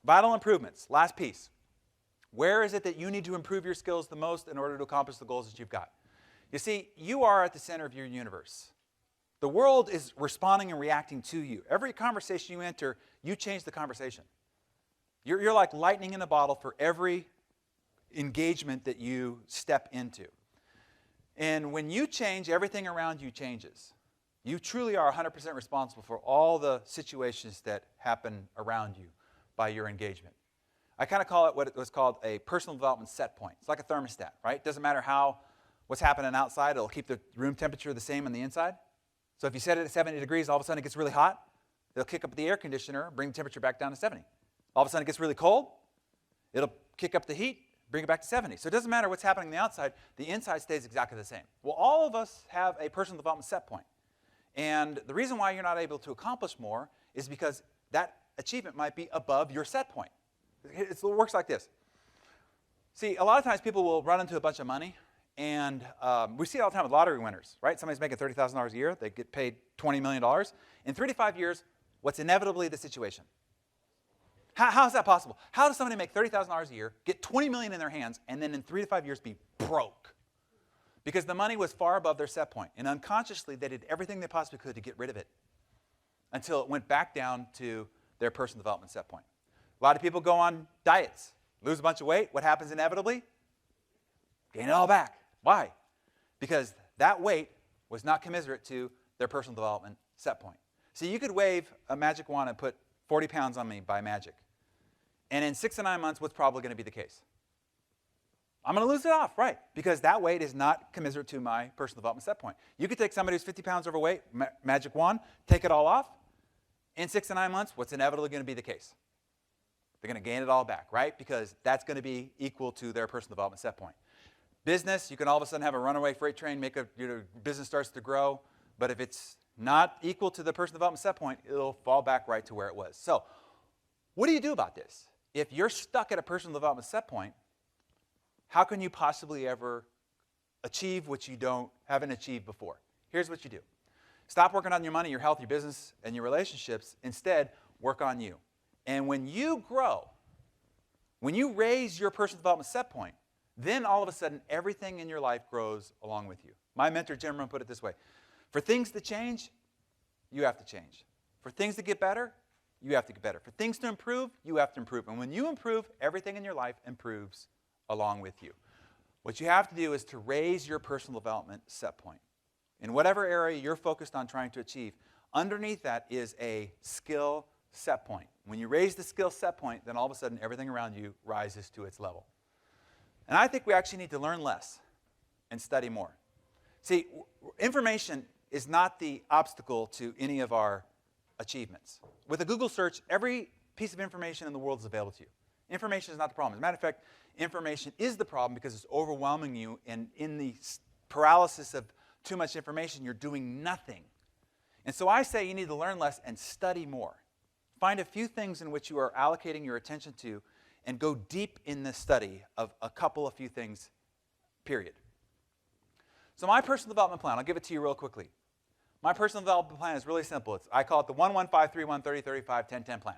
Vital improvements, last piece. Where is it that you need to improve your skills the most in order to accomplish the goals that you've got? You see, you are at the center of your universe. The world is responding and reacting to you. Every conversation you enter, you change the conversation. You're like lightning in a bottle for every engagement that you step into. And when you change, everything around you changes. You truly are 100% responsible for all the situations that happen around you by your engagement. I kind of call it what was called a personal development set point. It's like a thermostat, right? It doesn't matter what's happening outside, it'll keep the room temperature the same on the inside. So if you set it at 70 degrees, all of a sudden it gets really hot, it'll kick up the air conditioner, bring the temperature back down to 70. All of a sudden it gets really cold, it'll kick up the heat, bring it back to 70. So it doesn't matter what's happening on the outside, the inside stays exactly the same. Well, all of us have a personal development set point. And the reason why you're not able to accomplish more is because that achievement might be above your set point. It works like this. See, a lot of times people will run into a bunch of money, and we see it all the time with lottery winners, right? Somebody's making $30,000 a year, they get paid $20 million. In 3 to 5 years, what's inevitably the situation? How is that possible? How does somebody make $30,000 a year, get $20 million in their hands, and then in 3 to 5 years be broke? Because the money was far above their set point, and unconsciously they did everything they possibly could to get rid of it until it went back down to their personal development set point. A lot of people go on diets, lose a bunch of weight. What happens inevitably? Gain it all back. Why? Because that weight was not commensurate to their personal development set point. See, you could wave a magic wand and put 40 pounds on me by magic. And in 6 to 9 months, what's probably going to be the case? I'm going to lose it off, right? Because that weight is not commensurate to my personal development set point. You could take somebody who's 50 pounds overweight, magic wand, take it all off. In 6 to 9 months, what's inevitably going to be the case? They're going to gain it all back, right? Because that's going to be equal to their personal development set point. Business, you can all of a sudden have a runaway freight train, business starts to grow, but if it's not equal to the personal development set point, it'll fall back right to where it was. So, what do you do about this? If you're stuck at a personal development set point, how can you possibly ever achieve what you haven't achieved before? Here's what you do. Stop working on your money, your health, your business, and your relationships. Instead, work on you. And when you grow, when you raise your personal development set point, then all of a sudden everything in your life grows along with you. My mentor, Jim Rohn, put it this way. For things to change, you have to change. For things to get better, you have to get better. For things to improve, you have to improve. And when you improve, everything in your life improves along with you. What you have to do is to raise your personal development set point. In whatever area you're focused on trying to achieve, underneath that is a skill set point. When you raise the skill set point, then all of a sudden everything around you rises to its level. And I think we actually need to learn less and study more. See, information is not the obstacle to any of our achievements. With a Google search, every piece of information in the world is available to you. Information is not the problem. As a matter of fact, information is the problem because it's overwhelming you, and in the paralysis of too much information, you're doing nothing. And so I say you need to learn less and study more. Find a few things in which you are allocating your attention to and go deep in the study of a few things, period. So my personal development plan, I'll give it to you real quickly. My personal development plan is really simple. I call it the 1-1-5-3-1-30-35-10-10 plan.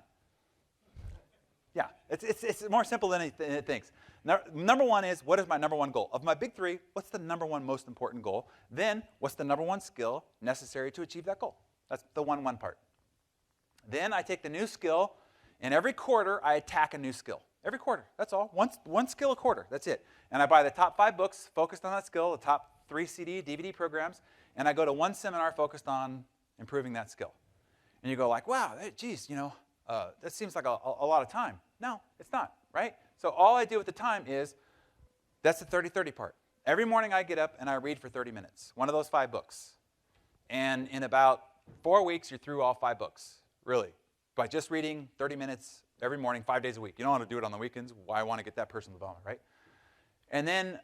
Yeah, it's more simple than it thinks. Number one is, what is my number one goal? Of my big three, what's the number one most important goal? Then, what's the number one skill necessary to achieve that goal? That's the 1-1 part. Then I take the new skill, and every quarter I attack a new skill. Every quarter, that's all. One skill a quarter, that's it. And I buy the top 5 books focused on that skill, the top 3 CD, DVD programs, and I go to one seminar focused on improving that skill. And you go like, wow, geez, that seems like a lot of time. No, it's not, right? So all I do with the time is, that's the 30-30 part. Every morning I get up and I read for 30 minutes, one of those 5 books. And in about 4 weeks, you're through all 5 books, really, by just reading 30 minutes every morning, 5 days a week. You don't want to do it on the weekends. Why want to get that personal development, right? And then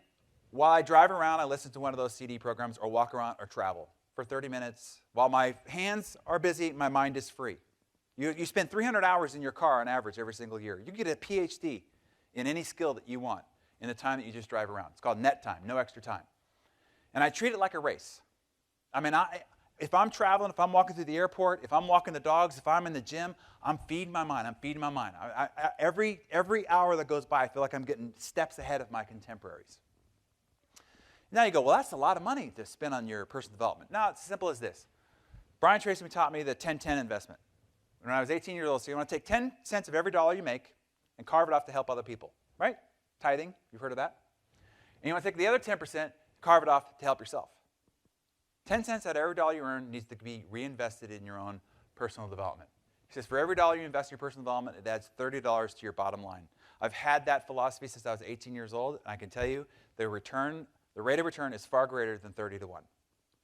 while I drive around, I listen to one of those CD programs or walk around or travel for 30 minutes. While my hands are busy, my mind is free. You spend 300 hours in your car on average every single year. You get a PhD in any skill that you want in the time that you just drive around. It's called net time, no extra time. And I treat it like a race. I mean, If I'm traveling, if I'm walking through the airport, if I'm walking the dogs, if I'm in the gym, I'm feeding my mind. Every hour that goes by, I feel like I'm getting steps ahead of my contemporaries. Now you go, well, that's a lot of money to spend on your personal development. No, it's as simple as this. Brian Tracy taught me the 10-10 investment. When I was 18 years old, so you want to take 10 cents of every dollar you make and carve it off to help other people, right? Tithing, you've heard of that? And you want to take the other 10%, carve it off to help yourself. 10 cents out of every dollar you earn needs to be reinvested in your own personal development. He says for every dollar you invest in your personal development, it adds $30 to your bottom line. I've had that philosophy since I was 18 years old, and I can tell you the rate of return is far greater than 30 to 1.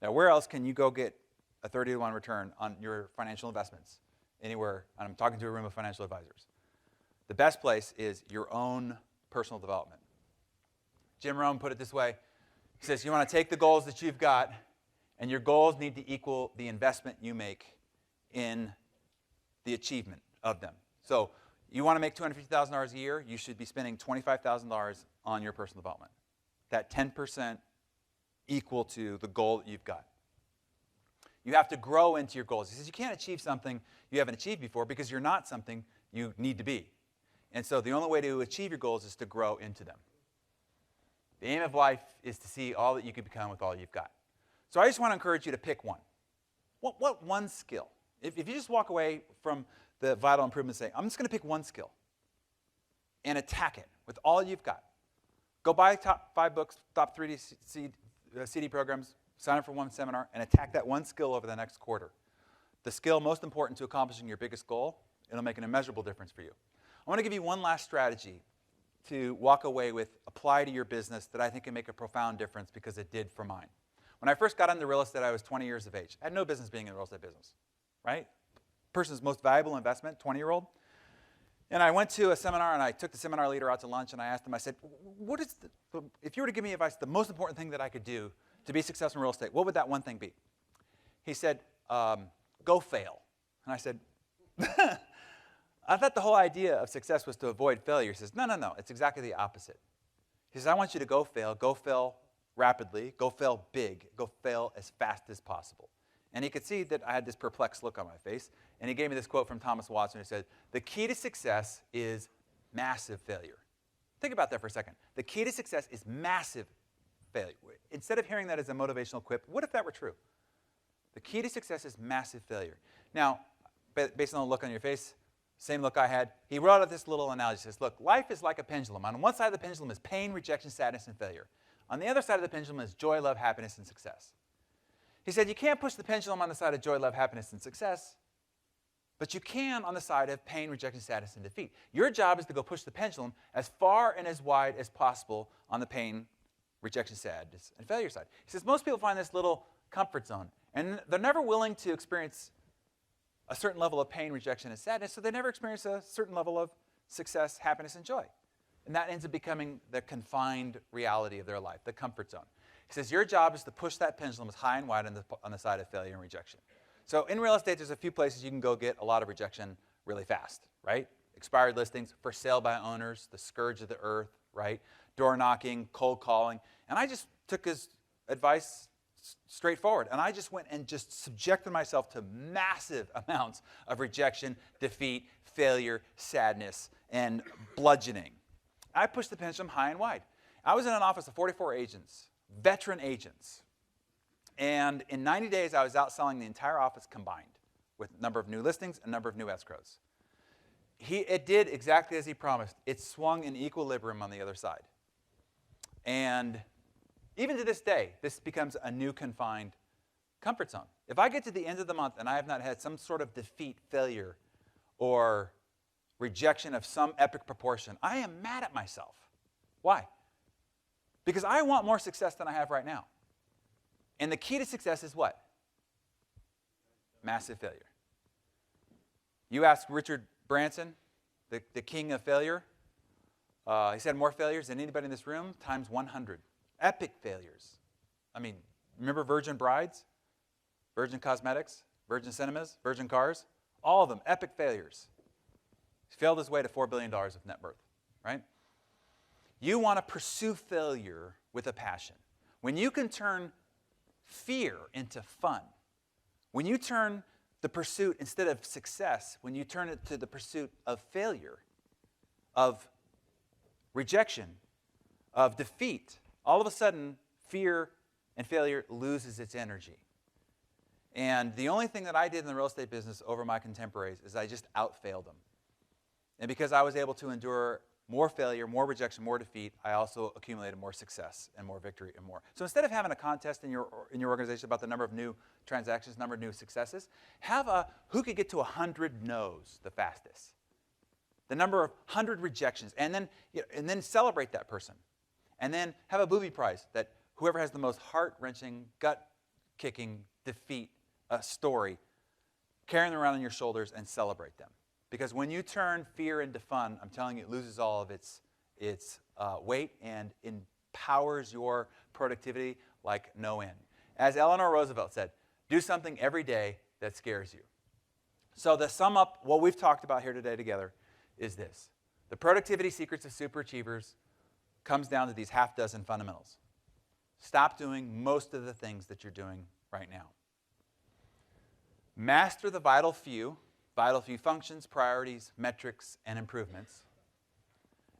Now, where else can you go get a 30 to 1 return on your financial investments? Anywhere, and I'm talking to a room of financial advisors. The best place is your own personal development. Jim Rohn put it this way. He says, you want to take the goals that you've got, and your goals need to equal the investment you make in the achievement of them. So you want to make $250,000 a year, you should be spending $25,000 on your personal development. That 10% equal to the goal that you've got. You have to grow into your goals. He says you can't achieve something you haven't achieved before because you're not something you need to be. And so the only way to achieve your goals is to grow into them. The aim of life is to see all that you can become with all you've got. So I just want to encourage you to pick one. What one skill? If you just walk away from the Vital Improvement saying, I'm just going to pick one skill and attack it with all you've got. Go buy top 5 books, top 3 CD programs, sign up for one seminar, and attack that one skill over the next quarter. The skill most important to accomplishing your biggest goal, it'll make an immeasurable difference for you. I want to give you one last strategy to walk away with, apply to your business that I think can make a profound difference because it did for mine. When I first got into real estate, I was 20 years of age. I had no business being in the real estate business, right? Person's most valuable investment, 20-year-old. And I went to a seminar, and I took the seminar leader out to lunch, and I asked him, I said, what is if you were to give me advice, the most important thing that I could do to be successful in real estate, what would that one thing be? He said, go fail. And I said, I thought the whole idea of success was to avoid failure. He says, no, it's exactly the opposite. He says, I want you to go fail rapidly, go fail big, go fail as fast as possible. And he could see that I had this perplexed look on my face, and he gave me this quote from Thomas Watson who said, the key to success is massive failure. Think about that for a second. The key to success is massive failure. Instead of hearing that as a motivational quip, what if that were true? The key to success is massive failure. Now, based on the look on your face, same look I had, he wrote out this little analogy. He says, look, life is like a pendulum. On one side of the pendulum is pain, rejection, sadness, and failure. On the other side of the pendulum is joy, love, happiness, and success. He said, you can't push the pendulum on the side of joy, love, happiness, and success, but you can on the side of pain, rejection, sadness, and defeat. Your job is to go push the pendulum as far and as wide as possible on the pain, rejection, sadness, and failure side. He says, most people find this little comfort zone, and they're never willing to experience a certain level of pain, rejection, and sadness, so they never experience a certain level of success, happiness, and joy. And that ends up becoming the confined reality of their life, the comfort zone. He says, your job is to push that pendulum as high and wide on the side of failure and rejection. So in real estate, there's a few places you can go get a lot of rejection really fast, right? Expired listings, for sale by owners, the scourge of the earth, right? Door knocking, cold calling. And I just took his advice straightforward. And I just went and just subjected myself to massive amounts of rejection, defeat, failure, sadness, and bludgeoning. I pushed the pendulum high and wide. I was in an office of 44 agents, veteran agents. And in 90 days, I was outselling the entire office combined with a number of new listings and a number of new escrows. It did exactly as he promised. It swung in equilibrium on the other side. And even to this day, this becomes a new confined comfort zone. If I get to the end of the month and I have not had some sort of defeat, failure, or rejection of some epic proportion, I am mad at myself. Why? Because I want more success than I have right now. And the key to success is what? Massive failure. You ask Richard Branson, the king of failure, he's had more failures than anybody in this room, times 100. Epic failures. I mean, remember Virgin Brides? Virgin Cosmetics? Virgin Cinemas? Virgin Cars? All of them, epic failures. He's failed his way to $4 billion of net worth, right? You want to pursue failure with a passion. When you can turn fear into fun, When you turn the pursuit, instead of success, when you turn it to the pursuit of failure, of rejection, of defeat, all of a sudden, fear and failure loses its energy. And the only thing that I did in the real estate business over my contemporaries is I just outfailed them. And because I was able to endure more failure, more rejection, more defeat, I also accumulated more success and more victory and more. So instead of having a contest in your organization about the number of new transactions, number of new successes, have a who could get to 100 no's the fastest. The number of 100 rejections, and then celebrate that person. And then have a booby prize that whoever has the most heart-wrenching, gut-kicking defeat story, carry them around on your shoulders and celebrate them. Because when you turn fear into fun, I'm telling you, it loses all of its weight and empowers your productivity like no end. As Eleanor Roosevelt said, do something every day that scares you. So to sum up what we've talked about here today together is this. The productivity secrets of superachievers comes down to these half dozen fundamentals. Stop doing most of the things that you're doing right now. Master the vital few functions, priorities, metrics, and improvements.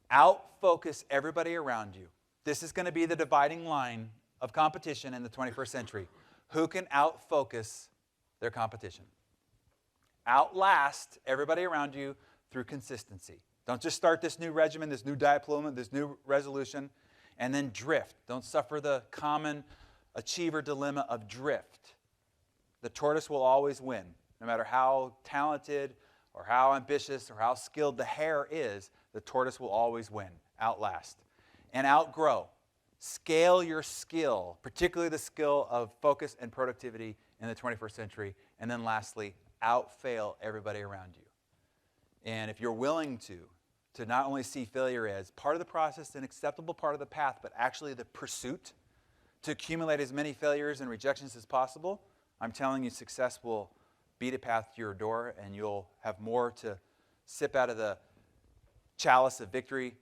Out-focus everybody around you. This is going to be the dividing line of competition in the 21st century. Who can out-focus their competition? Outlast everybody around you through consistency. Don't just start this new regimen, this new diet plan, this new resolution, and then drift. Don't suffer the common achiever dilemma of drift. The tortoise will always win. No matter how talented or how ambitious or how skilled the hare is, the tortoise will always win, outlast. And outgrow. Scale your skill, particularly the skill of focus and productivity in the 21st century. And then lastly, outfail everybody around you. And if you're willing to not only see failure as part of the process, an acceptable part of the path, but actually the pursuit to accumulate as many failures and rejections as possible, I'm telling you, success will beat a path to your door, and you'll have more to sip out of the chalice of victory,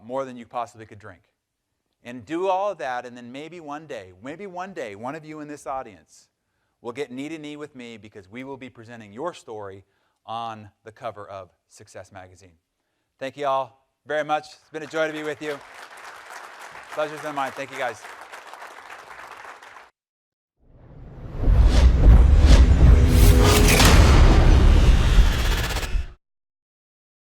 more than you possibly could drink. And do all of that, and then maybe one day, one of you in this audience will get knee to knee with me because we will be presenting your story on the cover of Success Magazine. Thank you all very much. It's been a joy to be with you. Pleasure's been mine. Thank you, guys.